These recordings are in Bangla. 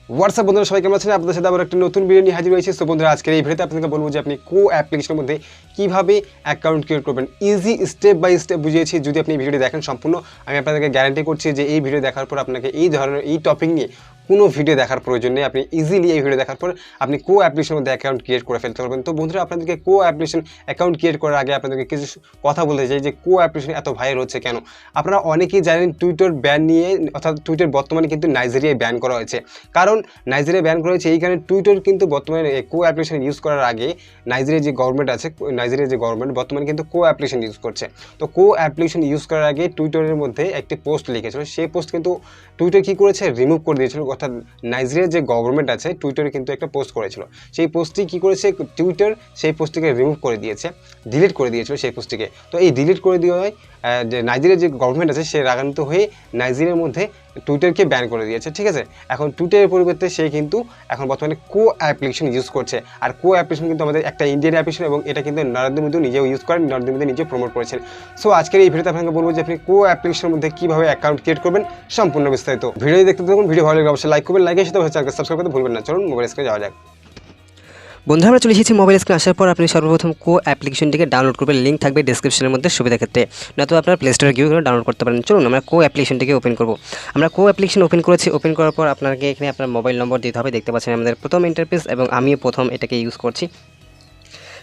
হোয়াটসঅ্যাপ বন্ধুরা, সবাই কেমন আছেন? আপনাদের সাথে আবার একটা নতুন ভিডিও নিয়ে হাজির হয়েছে। সো বন্ধুরা, আজকের এই ভিডিওতে আপনাদেরকে বলবো যে আপনি অ্যাপ্লিকেশনের মধ্যে কীভাবে অ্যাকাউন্ট ক্রিয়েট করবেন, ইজি স্টেপ বাই স্টেপ বুঝিয়েছি। যদি আপনি এই ভিডিওটি দেখেন সম্পূর্ণ, আমি আপনাদেরকে গ্যারান্টি করছি যে এই ভিডিও দেখার পর আপনাকে এই ধরনের এই টপিক নিয়ে কোনো ভিডিও দেখার প্রয়োজন নেই। আপনি ইজিলি এই ভিডিও দেখার পর আপনি অ্যাপ্লিকেশনের মধ্যে অ্যাকাউন্ট ক্রিয়েট করে ফেলতে পারবেন। তো বন্ধুরা, আপনাদেরকে অ্যাপ্লিকেশন অ্যাকাউন্ট ক্রিয়েট করার আগে আপনাদেরকে কিছু কথা বলতে চাই যে অ্যাপ্লিকেশন এত ভাইরাল হচ্ছে কেন। আপনারা অনেকেই জানেন টুইটার ব্যান নিয়ে, অর্থাৎ টুইটার বর্তমানে কিন্তু নাইজেরিয়ায় ব্যান করা হয়েছে। কারণ নাইজেরিয়া ব্যান করা হয়েছে এই কারণে, টুইটার কিন্তু বর্তমানে অ্যাপ্লিকেশন ইউজ করার আগে নাইজেরিয়ার যে গভর্নমেন্ট আছে, নাইজেরিয়ার যে গভর্নমেন্ট বর্তমানে কিন্তু অ্যাপ্লিকেশন ইউজ করছে। তো অ্যাপ্লিকেশন ইউজ করার আগে টুইটারের মধ্যে একটি পোস্ট লিখেছিল, সেই পোস্ট কিন্তু টুইটার কী করেছে, রিমুভ করে দিয়েছিল। অর্থাৎ নাইজেরিয়ার যে গভর্নমেন্ট আছে টুইটারে কিন্তু একটা পোস্ট করেছিল, সেই পোস্টটি কী করেছে, টুইটার সেই পোস্টটিকে রিমুভ করে দিয়েছে, ডিলিট করে দিয়েছিল সেই পোস্টটিকে। তো এই ডিলিট করে দেওয়ায় যে নাইজেরিয়ার যে গভর্নমেন্ট আছে সে রাগান্বিত হয়ে নাইজেরিয়ার মধ্যে টুইটারকে ব্যান করে দিয়েছে। ঠিক আছে, এখন টুইটারের পরিবর্তে সে কিন্তু এখন বর্তমানে অ্যাপ্লিকেশন ইউজ করছে। আর অ্যাপ্লিকেশন কিন্তু আমাদের একটা ইন্ডিয়ান অ্যাপ্লিকেশন, এবং এটা কিন্তু নরেন্দ্র মোদী নিজেও ইউজ করেন, নরেন্দ্র মোদী নিজে প্রমোট করেছেন। সো আজকের এই ভিডিওতে আপনাকে বলবো যে আপনি অ্যাপ্লিকেশনের মধ্যে কীভাবে অ্যাকাউন্ট ক্রিয়েট করবেন, সম্পূর্ণ বিস্তারিত। ভিডিও দেখতে থাকুন, ভিডিও ভালো লাগলে অবশ্যই লাইক করবেন, লাইকের সাথে চ্যানেলকে সাবস্ক্রাইব করতে ভুলবেন না। চলুন মোবাইল স্ক্রিনে যাওয়া যাক। বন্ধুরা, আমরা চলে এসেছি মোবাইল স্ক্রিনে। আসার পর আপনি সর্বপ্রথম অ্যাপ্লিকেশনটিকে ডাউনলোড করবেন, লিঙ্ক থাকবে ডিসক্রিপশনের মধ্যে সুবিধা ক্ষেত্রে, নয়তো আপনার প্লে স্টোরে গিয়ে ডাউনলোড করতে পারেন। চলুন আমরা অ্যাপ্লিকেশনটিকে ওপেন করব। আমরা অ্যাপ্লিকেশন ওপেন করেছি। ওপেন করার পর আপনাকে এখানে আপনার মোবাইল নম্বর দিতে হবে। দেখতে পাচ্ছেন আমাদের প্রথম ইন্টারফেস, এবং আমিও প্রথম এটাকে ইউজ করছি।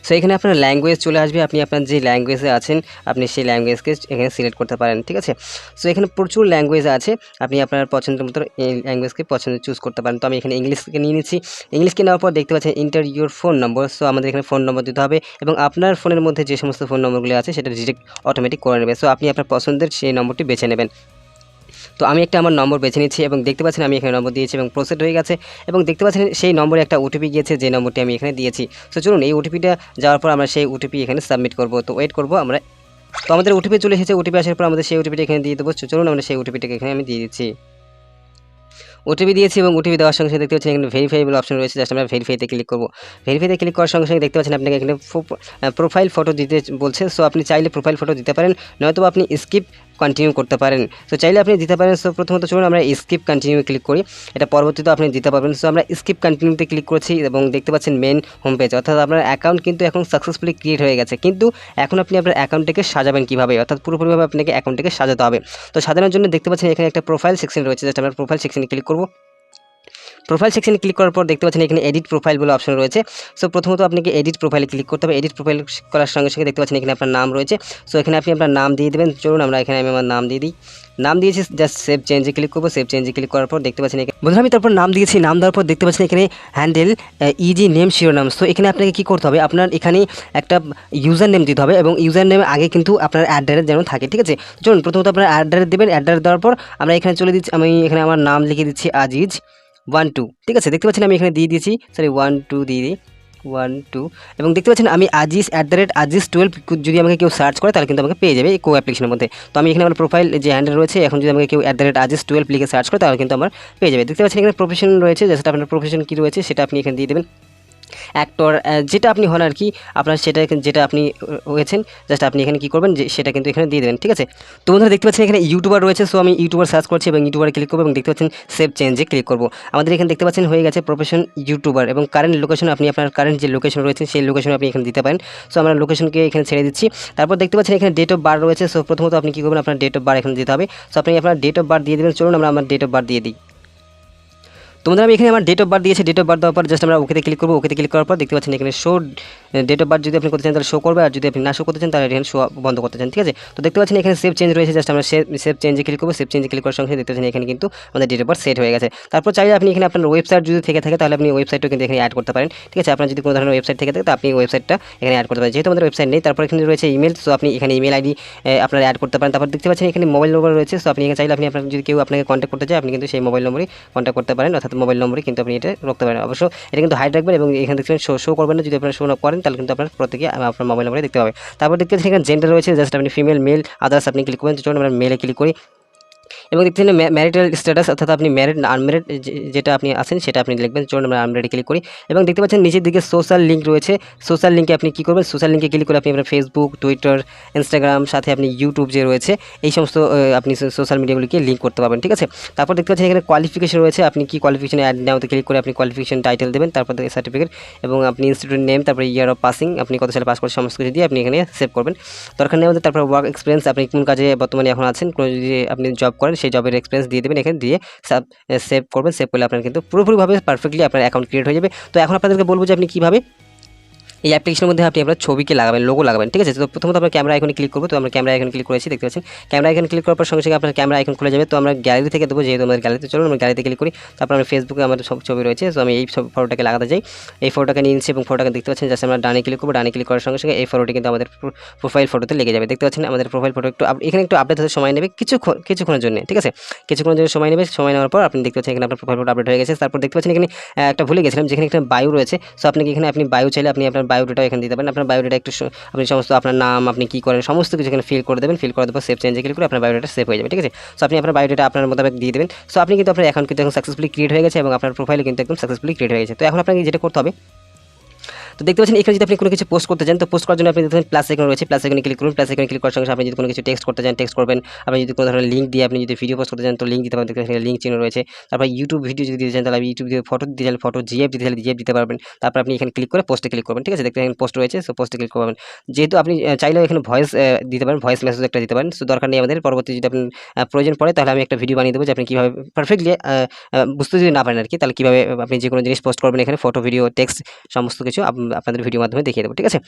সো এখানে আপনার ল্যাঙ্গুয়েজ চলে আসবে, আপনি আপনার যে ল্যাঙ্গুয়েজে আছেন আপনি সেই ল্যাঙ্গুয়েজকে এখানে সিলেক্ট করতে পারেন। ঠিক আছে, সো এখানে প্রচুর ল্যাঙ্গুয়েজ আছে, আপনি আপনার পছন্দের মতো এই ল্যাঙ্গুয়েজকে চুজ করতে পারেন। তো আমি এখানে ইংলিশকে নিয়ে নিচ্ছি। ইংলিশকে নেওয়ার পর দেখতে পাচ্ছেন inter your phone number. So আমাদের এখানে ফোন নম্বর দিতে হবে, এবং আপনার ফোনের মধ্যে যে সমস্ত ফোন নম্বরগুলি আছে সেটা ডিটেক্ট অটোমেটিক করে নেবে। সো আপনি আপনার পছন্দের সেই নম্বরটি বেছে নেবেন। তো আমি একটা আমার নম্বর বেছে নিচ্ছি, এবং দেখতে পাচ্ছেন আমি এখানে নম্বর দিয়েছি এবং প্রসেস হয়ে গেছে, এবং দেখতে পাচ্ছেন সেই নম্বরে একটা ওটিপি গিয়েছে, যে নম্বরটি আমি এখানে দিয়েছি। সো চলুন এই ওটিপিটা যাওয়ার পর আমরা সেই ওটিপি এখানে সাবমিট করব। তো ওয়েট করব আমরা। তো আমাদের ওটিপি চলে এসেছে। ওটিপি আসার পর আমাদের সেই ওটিপিটা এখানে দিয়ে দেবো। চলুন আমরা সেই ওটিপিটাকে এখানে আমি দিয়ে দিচ্ছি। ওটিপি দিয়েছি, এবং ওটিপি দেওয়ার সঙ্গে সঙ্গে দেখতে পাচ্ছেন এখানে ভেরিফাইবল অপশন রয়েছে। জাস্ট আমরা ভেরিফাইতে ক্লিক করব। ভেরিফাইতে ক্লিক করার সঙ্গে সঙ্গে দেখতে পাচ্ছেন আপনাকে এখানে প্রোফাইল ফটো দিতে বলছে। সো আপনি চাইলে প্রোফাইল ফটো দিতে পারেন, নয়তো আপনি স্কিপ কন্টিনিউ করতে পারেন। সো চাইলে আপনি দিতে পারেন। সো প্রথমত চলুন আমরা স্কিপ কন্টিনিউ ক্লিক করি, এটা পরবর্তীতে আপনি দিতে পারবেন। সো আমরা স্কিপ কন্টিনিউতে ক্লিক করছি, এবং দেখতে পাচ্ছেন মেন হোম পেজ, অর্থাৎ আপনার অ্যাকাউন্ট কিন্তু এখন সাকসেসফুলি ক্রিয়েট হয়ে গেছে। কিন্তু এখন আপনি আপনার অ্যাকাউন্টটাকে সাজাবেন কীভাবে, অর্থাৎ পুরোপুরিভাবে আপনাকে অ্যাকাউন্টটাকে সাজাতে হবে। তো সাজানোর জন্য দেখতে পাচ্ছেন এখানে একটা প্রোফাইল সেকশন রয়েছে। জাস্ট আমরা প্রোফাইল সেকশনে ক্লিক করব। প্রোফাইল সেকশনে ক্লিক করার পর দেখতে পাচ্ছেন এখানে এডিট প্রোফাইল বলে অপশন রয়েছে। সো প্রথমত আপনাকে এডিট প্রোফাইলে ক্লিক করতে হবে। এডিট প্রোফাইল করার সঙ্গে সঙ্গে দেখতে পাচ্ছেন এখানে আপনার নাম রয়েছে। সো এখানে আপনি আপনার নাম দিয়ে দেবেন। চলুন আমরা এখানে আমি আমার নাম দিয়ে দিই। নাম দিয়েছি, জাস্ট সেভ চেঞ্জে ক্লিক করবো। সেভ চেঞ্জে ক্লিক করার পর দেখতে পাচ্ছেন এখানে বন্ধুরা আমি তারপর নাম দিয়েছি। নাম দেওয়ার পর দেখতে পাচ্ছেন এখানে হ্যান্ডেল ইজি নেম শিরোনাম। সো এখানে আপনাকে কী করতে হবে, আপনার এখানে একটা ইউজার নেম দিতে হবে, এবং ইউজার নেমে আগে কিন্তু আপনার অ্যাড্রেস যেন থাকে। ঠিক আছে, চলুন প্রথমত আপনার অ্যাড্রেস দেবেন। অ্যাড্রেস দেওয়ার পর আমরা এখানে চলে দিচ্ছি, আমি এখানে আমার নাম লিখে দিচ্ছি আজিজ 1-2। ঠিক আছে, দেখতে পাচ্ছেন আমি এখানে দিয়ে দিয়েছি, সরি 1-2 দিয়ে দিই 1-2, এবং দেখতে পাচ্ছেন আমি আজিজ @আজিজ12 যদি আমাকে কেউ সার্চ করে তাহলে কিন্তু আমাকে পেয়ে যাবে এই অ্যাপ্লিকেশনের মধ্যে। তো আমি এখানে আমার প্রোফাইল যে হ্যান্ডেল রয়েছে, এখন যদি আমাকে কেউ @আজিজ12 লিখে সার্চ করে তাহলে কিন্তু আমার পেয়ে যাবে। দেখতে পাচ্ছেন এখানে প্রফেশন রয়েছে, জাস্ট আপনার প্রফেশন কী রয়েছে সেটা আপনি এখানে দিয়ে দেবেন। অ্যাক্টর যেটা আপনি হন আর কি, আপনার সেটা যেটা আপনি হয়েছেন, জাস্ট আপনি এখানে কী করবেন যে সেটা কিন্তু এখানে দিয়ে দেবেন। ঠিক আছে, তো বন্ধুরা দেখতে পাচ্ছেন এখানে ইউটিউবার রয়েছে। সো আমি ইউটিউবার সার্চ করছি এবং ইউটিউবারে ক্লিক করবো, এবং দেখতে পাচ্ছেন সেভ চেঞ্জে ক্লিক করবো। আমাদের এখানে দেখতে পাচ্ছেন হয়ে গেছে প্রফেশন ইউটিউবার, এবং কারেন্ট লোকেশন আপনি আপনার কারেন্ট যে লোকেশন রয়েছে সেই লোকেশন আপনি এখানে দিতে পারেন। সো আমরা লোকেশনকে এখানে ছেড়ে দিচ্ছি। তারপর দেখতে পাচ্ছেন এখানে ডেট অফ বার্থ রয়েছে। সো প্রথমত আপনি কী করবেন, আপনার ডেট অফ বার্থ এখানে দিতে হবে। সো আপনি আপনার ডেট অফ বার্থ দিয়ে দেবেন। চলুন আমরা আমার ডেট অফ বার্থ দিয়ে দিই। তোমাদের আমি এখানে আমার ডেট অফ বার্থ দিয়েছি। ডেট অফ বার্থ দেওয়ার পর জাস্ট আমরা ওকেতে ক্লিক করবো। ওকেতে ক্লিক করার পর দেখতে পাচ্ছেন এখানে শো ডেট অফ বার্থ যদি আপনি করতে চান তাহলে শো করবে, আর যদি আপনি না শো করতে চান তাহলে এখানে শো বন্ধ করতে চান। ঠিক আছে, তো দেখতে পাচ্ছেন এখানে সেভ চেঞ্জ রয়েছে। জাস্ট আমরা সেভ চেঞ্জে ক্লিক করবো। সেভ চেঞ্জে ক্লিক করার সঙ্গে দেখতে পাচ্ছেন এখানে কিন্তু আমাদের ডেট অফ বার্থ সেট হয়ে গেছে। তারপর চাইলে আপনি এখানে আপনার ওয়েবসাইট যদি থেকে থাকে তাহলে আপনি ওয়েবসাইটও কিন্তু এখানে অ্যাড করতে পারেন। ঠিক আছে, আপনার যদি কোনো ধরনের ওয়েবসাইট থেকে থাকে তো আপনি ওয়েবসাইটটা এখানে অ্যাড করতে পারেন। যেহেতু আমাদের ওয়েবসাইট নেই, তারপর এখানে রয়েছে ইমেল। সো আপনি এখানে ইমেল আইডি আপনার অ্যাড করতে পারেন। তারপর দেখতে পাচ্ছেন এখানে মোবাইল নম্বর রয়েছে। সো আপনি এখানে চাইলে আপনি আপনার যদি কেউ আপনাকে কন্ট্যাক্ট করতে চায় আপনি কিন্তু সেই মোবাইল নম্বরই কন্ট্যাক্ট করতে পারেন, অর্থাৎ মোবাইল নম্বরই কিন্তু আপনি এটা রাখতে পারেন। অবশ্য এটা কিন্তু হাইড রাখবেন, এবং এখানে দেখবেন শো করবেন না। যদি আপনারা শো না করেন তাহলে কিন্তু আপনার প্রত্যেকে আপনার মোবাইল নম্বরে দেখতে পাবে। তারপর দেখতে পাচ্ছেন এখানে জেন্ডার রয়েছে। জাস্ট আপনি ফিমেল মেল আদার্স আপনি ক্লিক করবেন। চলুন আমরা মেলে ক্লিক করি। এবং দেখতে পাচ্ছেন ম্যারিটাল স্ট্যাটাস, অর্থাৎ আপনি ম্যারিড না আনম্যারিড যেটা আপনি আছেন সেটা আপনি লিখবেন। চলুন আমরা আনম্যারিডে ক্লিক করি এবং দেখতে পাচ্ছেন নিচের দিকে সোশ্যাল লিঙ্ক রয়েছে। সোশ্যাল লিঙ্কে আপনি কী করবেন, সোশ্যাল লিঙ্কে ক্লিক করে আপনি আপনার ফেসবুক, টুইটার, ইনস্টাগ্রাম, সাথে আপনি ইউটিউব যে রয়েছে এই সমস্ত আপনি সোশ্যাল মিডিয়াগুলিকে লিঙ্ক করতে পারবেন, ঠিক আছে। তারপর দেখতে পাচ্ছেন এখানে কোয়ালিফিকেশন রয়েছে, আপনি কি কোয়ালিফিকেশন অ্যাড নাওতে ক্লিক করে আপনি কোয়ালিফিকেশন টাইটেল দেবেন, তারপর সার্টিফিকেট এবং আপনি ইনস্টিটিউট নেম, তারপর ইয়ার অফ পাসিং, আপনি কত সালে পাস করছেন সমস্ত কিছু দিয়ে আপনি এখানে সেভ করবেন। দরকার নেই আমাদের। তারপর ওয়ার্ক এক্সপিরিয়েন্স, আপনি কোন কাজে বর্তমানে এখন আছেন, কোনো যদি আপনি জব করেন সেই জবের এক্সপিরিয়েন্স দিয়ে দেবেন, এখানে দিয়ে সেভ করবেন। সেভ করলে আপনার কিন্তু পুরোপুরিভাবে পারফেক্টলি আপনার অ্যাকাউন্ট ক্রিয়েট হয়ে যাবে। তো এখন আপনাদেরকে বলবো যে আপনি কীভাবে এই অ্যাপ্লিকেশনের মধ্যে আপনি আপনার ছবিকে লাগাবেন, লোগো লাগাবেন, ঠিক আছে। তো প্রথমত আমরা ক্যামেরা আইকনে ক্লিক করবো। তো আমরা ক্যামেরা আইকনে ক্লিক করেছি, দেখতে পাচ্ছেন ক্যামেরা আইকনে ক্লিক করার পর সঙ্গে সঙ্গে আপনার ক্যামেরা আইকন খুলে যাবে। তো আমরা গ্যালারি থেকে দেবো, যেহেতু আমাদের গ্যালারিতে, চলুন আমরা গ্যালারিতে ক্লিক করি। তারপর আমরা ফেসবুকে আমাদের সব ছবি রয়েছে, তো আমি এই সব ফটোটাকে লাগাতে যাই। এই ফটোটাকে নিয়ে নিচ্ছি এবং ফটোটাকে দেখতে পাচ্ছেন জাস্ট আমরা ডানে ক্লিক করবো। ডানে ক্লিক করার সঙ্গে সঙ্গে এই ফটোটি কিন্তু আমাদের প্রোফাইল ফটোতে লেগে যাবে। দেখতে পাচ্ছেন আমাদের প্রোফাইল ফটো একটু এখানে একটু আপডেট হতে সময় নেবে কিছুক্ষণের জন্য, ঠিক আছে। কিছুক্ষণের জন্য সময় নেবে। সময় নেওয়ার পর আপনি দেখতে পাচ্ছেন এখানে আপনার প্রোফাইল ফটো আপডেট হয়ে গেছে। তারপর দেখতে পাচ্ছেন এখানে একটা ভুলে গেছিলাম, যেখানে একটা বায়ো রয়েছে। সো আপনি এখানে আপনি বায়ো চাইলে আপনি আপনার বায়োডাটা এখানে দিতে পারেন। আপনার বায়োডাটা একটু আপনি সমস্ত আপনার নাম, আপনি কী করেন সমস্ত কিছু এখানে ফিল করে দেবেন। ফিল করে দেওয়ার পর সেভ চেঞ্জে ক্লিক করে আপনার বায়োডাটা সেভ হয়ে যাবে, ঠিক আছে। সো আপনি আপনার বায়োডাটা আপনার মোতাবেক দিয়ে দেবেন। সো আপনি কিন্তু আপনার অ্যাকাউন্ট কিন্তু এখন সাকসেসফুলি ক্রিয়েট হয়ে গেছে এবং আপনার প্রোফাইল কিন্তু একদম সাকসেসফুলি ক্রিয়েট হয়ে গেছে। তো এখন আপনাকে যেটা করতে হবে, তো দেখতে পাচ্ছেন এখানে যদি আপনি কোনো কিছু পোস্ট করতে চান, তো পোস্ট করার জন্য আপনি দেখতে প্লাস আইকন রয়েছে, প্লাস আইকনে ক্লিক করুন। প্লাস আইকনে ক্লিক করার সঙ্গে সঙ্গে আপনি যদি কোনো কিছু টেক্সট করতে চান টেক্সট করবেন। আপনি যদি কোনো ধরনের লিঙ্ক দিয়ে আপনি যদি ভিডিও পোস্ট করতে চান তো লিঙ্ক দিতে পারবেন, দেখতে পাচ্ছেন লিঙ্ক চিহ্ন রয়েছে। তারপর ইউটিউব ভিডিও যদি দিতে চান তাহলে ইউটিউব দিয়ে ফটো দিতে চাইলে ফটো, জিএফ দিতে চাইলে জিএফ দিতে পারবেন। তারপর আপনি এখানে ক্লিক করে পোস্টে ক্লিক করবেন, ঠিক আছে। দেখতে পাচ্ছেন পোস্ট রয়েছে, সো পোস্টে ক্লিক করবেন। যেহেতু আপনি চাইলেও এখানে ভয়েস দিতে পারেন, ভয়েস মেসেজ একটা দিতে পারেন। সো দরকার নেই আমাদের। পরবর্তী যদি আপনি প্রয়োজন পড়ে তাহলে আমি একটা ভিডিও বানিয়ে দেবো যে আপনি কীভাবে পারফেক্টলি বুঝতে যদি না পারেন আর কি, তাহলে কীভাবে আপনি যে কোনো জিনিস পোস্ট করবেন এখানে ফটো, ভিডিও, টেক্সট সমস্ত কিছু আপনাদের ভিডিওর মাধ্যমে দেখিয়ে দেবো, ঠিক আছে।